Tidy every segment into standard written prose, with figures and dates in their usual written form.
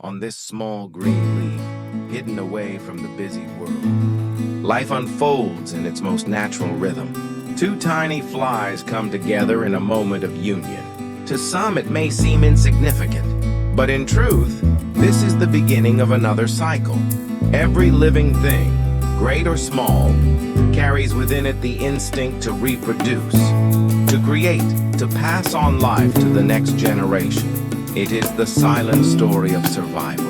on this small green leaf, hidden away from the busy world. Life unfolds in its most natural rhythm. Two tiny flies come together in a moment of union. To some, it may seem insignificant, but in truth, this is the beginning of another cycle. Every living thing, great or small, carries within it the instinct to reproduce, to create, to pass on life to the next generation. It is the silent story of survival,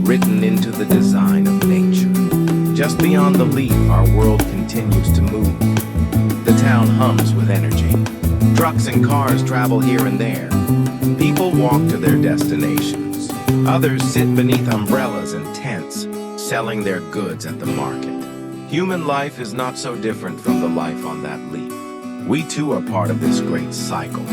written into the design of nature. Just beyond the leaf, our world continues to move. The town hums with energy. Trucks and cars travel here and there. People walk to their destinations. Others sit beneath umbrellas and tents, selling their goods at the market. Human life is not so different from the life on that leaf. We too are part of this great cycle.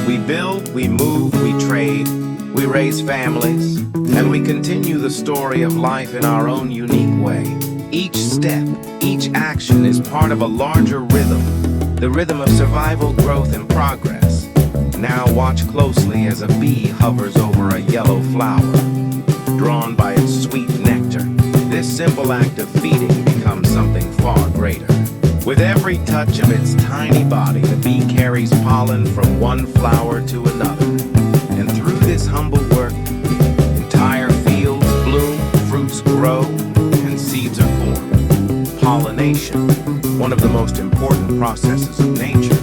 We build, we move, we trade, we raise families, and we continue the story of life in our own unique way. Each step, each action is part of a larger rhythm, the rhythm of survival, growth, and progress. Now watch closely as a bee hovers over a yellow flower, drawn by its sweet nectar. This simple act of feeding becomes something far greater. With every touch of its tiny body, the bee carries pollen from one flower to another. And through this humble work, entire fields bloom, fruits grow, and seeds are born. Pollination, one of the most important processes of nature,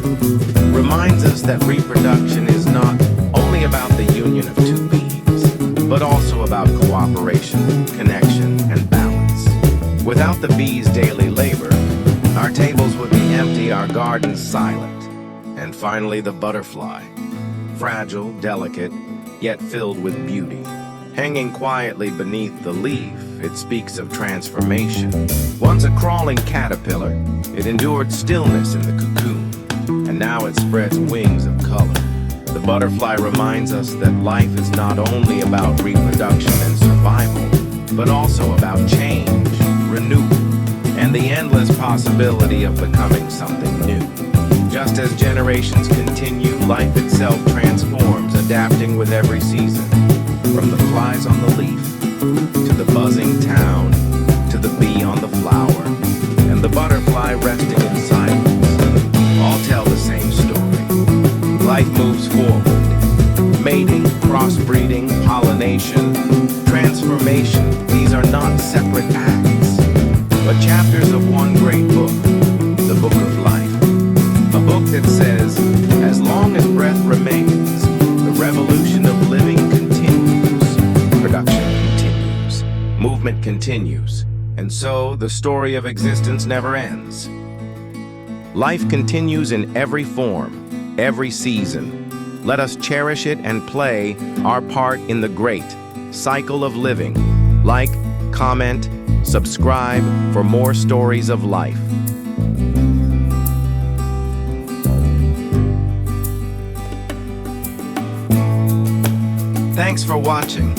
reminds us that reproduction is not only about the union of two bees, but also about cooperation, connection, and balance. Without the bees' daily labor, our tables would be empty, our gardens silent. And finally, the butterfly, fragile, delicate, yet filled with beauty. Hanging quietly beneath the leaf, it speaks of transformation. Once a crawling caterpillar, it endured stillness in the cocoon, and now it spreads wings of color. The butterfly reminds us that life is not only about reproduction and survival, but also about change, renewal, and the endless possibility of becoming something new. Just as generations continue, life itself transforms, adapting with every season. From the flies on the leaf, to the buzzing town, to the bee on the flower, and the butterfly resting in silence, all tell the same story. Life moves forward. Mating, crossbreeding, pollination, transformation, these are not separate acts, but chapters of one great book, the book of life. A book that says, as long as breath remains, the revolution of living continues, production continues, movement continues, and so the story of existence never ends. Life continues in every form, every season. Let us cherish it and play our part in the great cycle of living. Like, comment, subscribe for more stories of life. Thanks for watching.